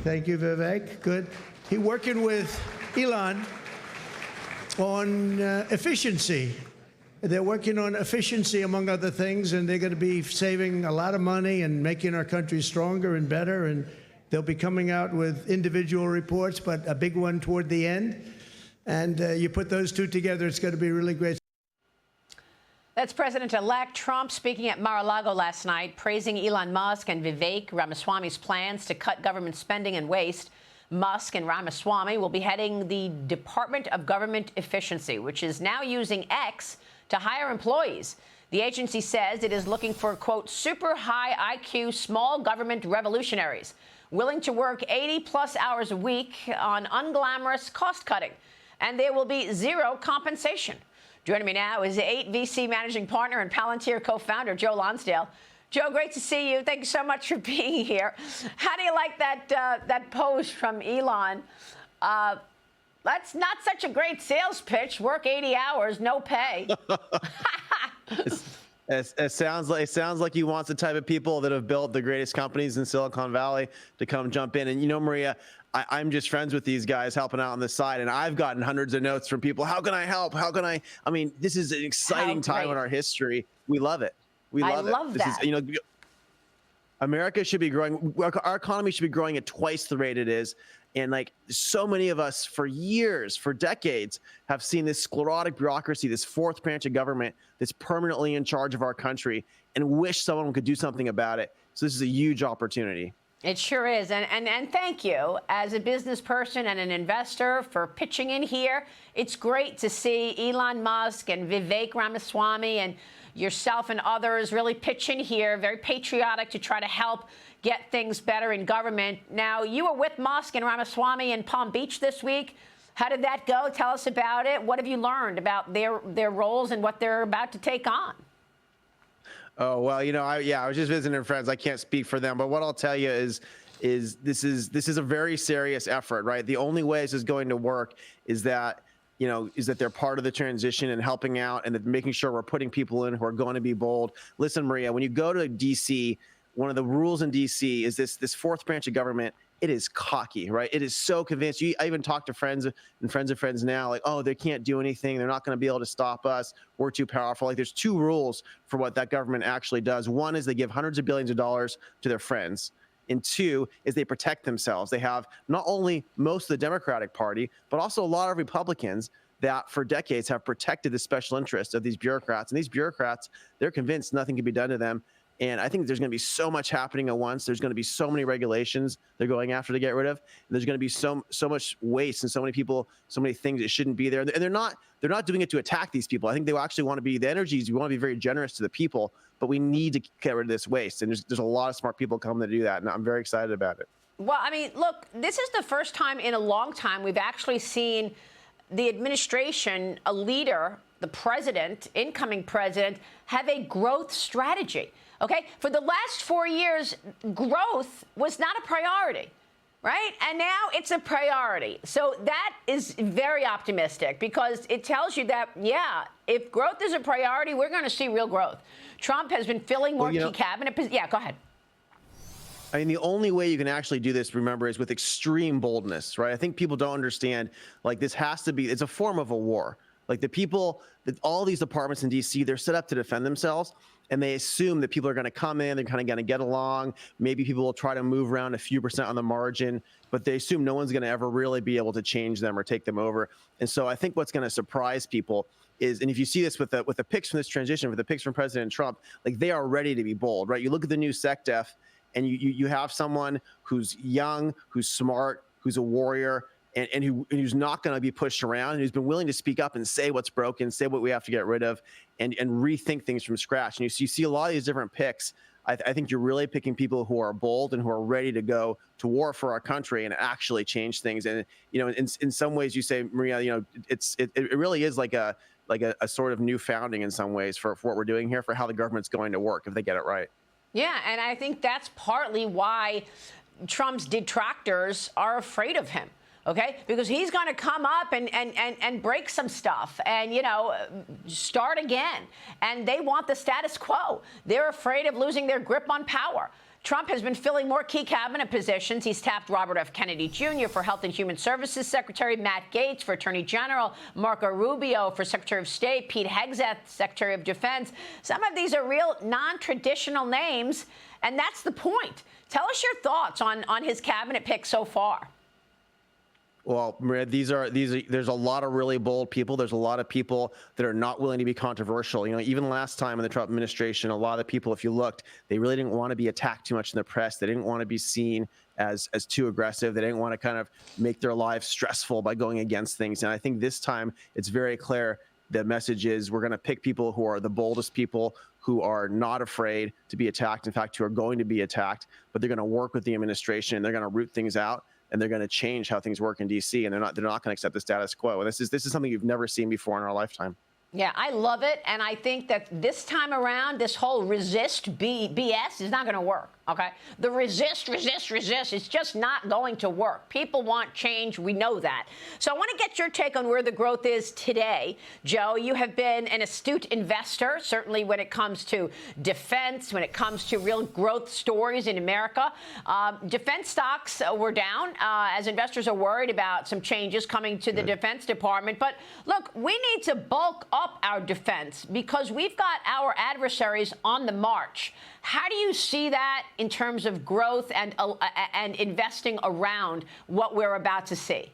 Thank you, Vivek. Good. He working with Elon on efficiency. They're working on efficiency, among other things, and they're going to be saving a lot of money and making our country stronger and better. And they'll be coming out with individual reports, but a big one toward the end. And you put those two together, it's going to be really great. That's President-elect Trump speaking at Mar-a-Lago last night, praising Elon Musk and Vivek Ramaswamy's plans to cut government spending and waste. Musk and Ramaswamy will be heading the Department of Government Efficiency, which is now using X to hire employees. The agency says it is looking for, quote, super high IQ small government revolutionaries willing to work 80-plus hours a week on unglamorous cost cutting. And there will be zero compensation. Joining me now is 8 VC managing partner and Palantir co-founder Joe Lonsdale. Joe, great to see you. Thank you so much for being here. How do you like that post from Elon? That's not such a great sales pitch. Work 80 hours, no pay. It sounds like he wants the type of people that have built the greatest companies in Silicon Valley to come jump in. And you know, Maria, I'm just friends with these guys helping out on the side, and I've gotten hundreds of notes from people. How can I help? How can I? I mean, this is an exciting time in our history. We love it. We love it. I love that. This is, you know, America should be growing. Our economy should be growing at twice the rate it is. And like so many of us for years, for decades, have seen this sclerotic bureaucracy, this fourth branch of government that's permanently in charge of our country, and wish someone could do something about it. So this is a huge opportunity. It sure is. And thank you as a business person and an investor for pitching in here. It's great to see Elon Musk and Vivek Ramaswamy and yourself and others really pitch in here, very patriotic to try to help get things better in government. Now, you were with Musk and Ramaswamy in Palm Beach this week. How did that go? Tell us about it. What have you learned about their roles and what they're about to take on? Oh, well, you know, I was just visiting friends. I can't speak for them, but what I'll tell you is this is a very serious effort, right? The only way this is going to work is that, you know, is that they're part of the transition and helping out and making sure we're putting people in who are going to be bold. Listen, Maria, when you go to D.C., one of the rules in D.C. is this fourth branch of government. It is cocky, right? It is so convinced. I even talk to friends and friends of friends now, like, oh, they can't do anything. They're not going to be able to stop us. We're too powerful. Like, there's two rules for what that government actually does. One is they give hundreds of billions of dollars to their friends. And two is they protect themselves. They have not only most of the Democratic Party, but also a lot of Republicans that for decades have protected the special interests of these bureaucrats. And these bureaucrats, they're convinced nothing can be done to them. And I think there's going to be so much happening at once. There's going to be so many regulations they're going after to get rid of. And there's going to be so much waste and so many people, so many things that shouldn't be there. And they're not doing it to attack these people. I think they actually want to be the energies. We want to be very generous to the people, but we need to get rid of this waste. And there's a lot of smart people coming to do that. And I'm very excited about it. Well, I mean, look, this is the first time in a long time we've actually seen the administration, a leader, the president, incoming president, have a growth strategy. OK, for the last 4 years, growth was not a priority. Right. And now it's a priority. So that is very optimistic because it tells you that, yeah, if growth is a priority, we're going to see real growth. Trump has been filling more key cabinet positions. Yeah, go ahead. I mean, the only way you can actually do this, remember, is with extreme boldness. Right. I think people don't understand, like, this has to be, it's a form of a war. Like, the people, all these departments in D.C., they're set up to defend themselves. And they assume that people are going to come in, they're kind of going to get along. Maybe people will try to move around a few percent on the margin, but they assume no one's going to ever really be able to change them or take them over. And so I think what's going to surprise people is, and if you see this with the picks from this transition, with the picks from President Trump, like, they are ready to be bold, right? You look at the new SecDef, and you have someone who's young, who's smart, who's a warrior, and who's not going to be pushed around, and who's been willing to speak up and say what's broken, say what we have to get rid of, and rethink things from scratch. And you see a lot of these different picks. I think you're really picking people who are bold and who are ready to go to war for our country and actually change things. And, you know, in some ways, you say, Maria, you know, it really is like a sort of new founding in some ways for what we're doing here, for how the government's going to work if they get it right. Yeah, and I think that's partly why Trump's detractors are afraid of him. OK, because he's going to come up and break some stuff and, you know, start again. And they want the status quo. They're afraid of losing their grip on power. Trump has been filling more key cabinet positions. He's tapped Robert F. Kennedy Jr. for Health and Human Services Secretary, Matt Gaetz for Attorney General, Marco Rubio for Secretary of State, Pete Hegseth, Secretary of Defense. Some of these are real non-traditional names, and that's the point. Tell us your thoughts on his cabinet pick so far. Well, Maria, there's a lot of really bold people. There's a lot of people that are not willing to be controversial. You know, even last time in the Trump administration, a lot of the people, if you looked, they really didn't want to be attacked too much in the press. They didn't want to be seen as too aggressive. They didn't want to kind of make their lives stressful by going against things. And I think this time it's very clear the message is we're going to pick people who are the boldest people, who are not afraid to be attacked. In fact, who are going to be attacked, but they're going to work with the administration and they're going to root things out. And they're going to change how things work in D.C. and they're not going to accept the status quo. And this is something you've never seen before in our lifetime. Yeah, I love it. And I think that this time around, this whole resist BS is not going to work. OK, the resist, it's just not going to work. People want change. We know that. So I want to get your take on where the growth is today. Joe, you have been an astute investor, certainly when it comes to defense, when it comes to real growth stories in America. Defense stocks were down as investors are worried about some changes coming to the Defense Department. But look, we need to bulk up our defense because we've got our adversaries on the march. How do you see that in terms of growth and investing around what we're about to see?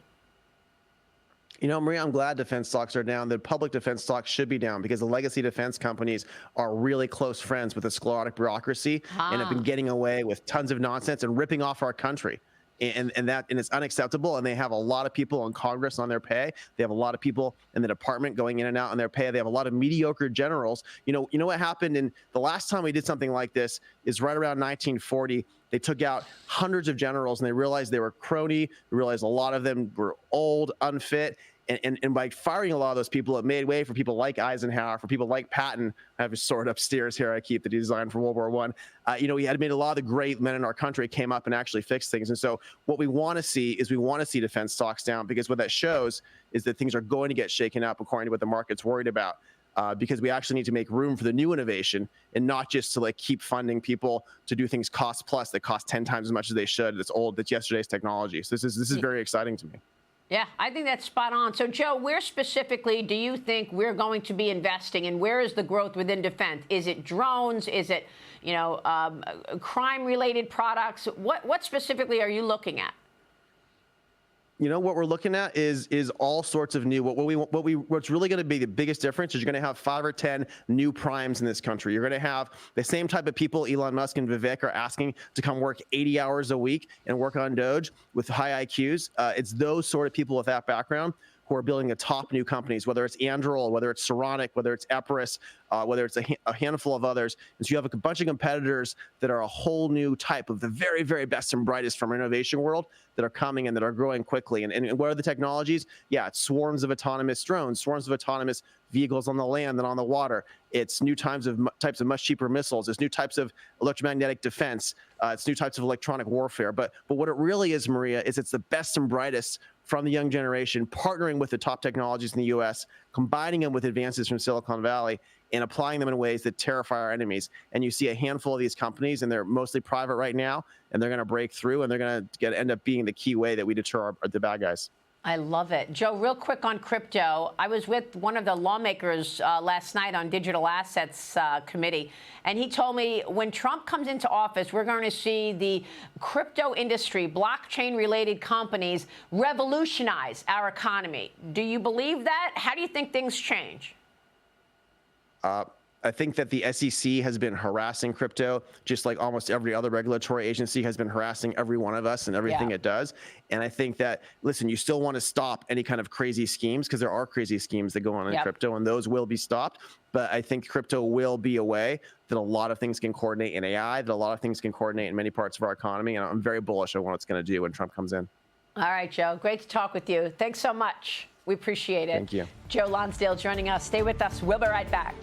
You know, Maria, I'm glad defense stocks are down. The public defense stocks should be down because the legacy defense companies are really close friends with the sclerotic bureaucracy and have been getting away with tons of nonsense and ripping off our country. And it's unacceptable. And they have a lot of people in Congress on their pay. They have a lot of people in the department going in and out on their pay. They have a lot of mediocre generals. You know what happened in the last time we did something like this is right around 1940. They took out hundreds of generals and they realized they were crony. They realized a lot of them were old, unfit. And by firing a lot of those people, it made way for people like Eisenhower, for people like Patton. I have a sword upstairs here. I keep the design from World War I. We had made a lot of the great men in our country came up and actually fixed things. And so what we want to see is defense stocks down because what that shows is that things are going to get shaken up according to what the market's worried about. Because we actually need to make room for the new innovation and not just to keep funding people to do things cost plus that cost 10 times as much as they should. That's yesterday's technology. So this is very exciting to me. Yeah, I think that's spot on. So, Joe, where specifically do you think we're going to be investing, and where is the growth within defense? Is it drones? Is it, crime-related products? What specifically are you looking at? You know, what we're looking at is all sorts of new. What's really going to be the biggest difference is you're going to have 5 or 10 new primes in this country. You're going to have the same type of people Elon Musk and Vivek are asking to come work 80 hours a week and work on Doge with high IQs. It's those sort of people with that background who are building the top new companies, whether it's Anduril, whether it's Saronic, whether it's Epirus, whether it's a handful of others. And so you have a bunch of competitors that are a whole new type of the very, very best and brightest from our innovation world that are coming and that are growing quickly. And what are the technologies? Yeah, it's swarms of autonomous drones, swarms of autonomous vehicles on the land and on the water. It's new types of much cheaper missiles. It's new types of electromagnetic defense. It's new types of electronic warfare. But what it really is, Maria, is it's the best and brightest from the young generation, partnering with the top technologies in the U.S., combining them with advances from Silicon Valley, and applying them in ways that terrify our enemies. And you see a handful of these companies, and they're mostly private right now, and they're going to break through, and they're going to end up being the key way that we deter the bad guys. I love it. Joe, real quick on crypto. I was with one of the lawmakers last night on Digital Assets Committee, and he told me when Trump comes into office, we're going to see the crypto industry, blockchain-related companies, revolutionize our economy. Do you believe that? How do you think things change? I think that the SEC has been harassing crypto, just like almost every other regulatory agency has been harassing every one of us and everything it does. And I think that, listen, you still want to stop any kind of crazy schemes because there are crazy schemes that go on in crypto, and those will be stopped. But I think crypto will be a way that a lot of things can coordinate in AI, that a lot of things can coordinate in many parts of our economy. And I'm very bullish on what it's going to do when Trump comes in. All right, Joe. Great to talk with you. Thanks so much. We appreciate it. Thank you. Joe Lonsdale joining us. Stay with us. We'll be right back.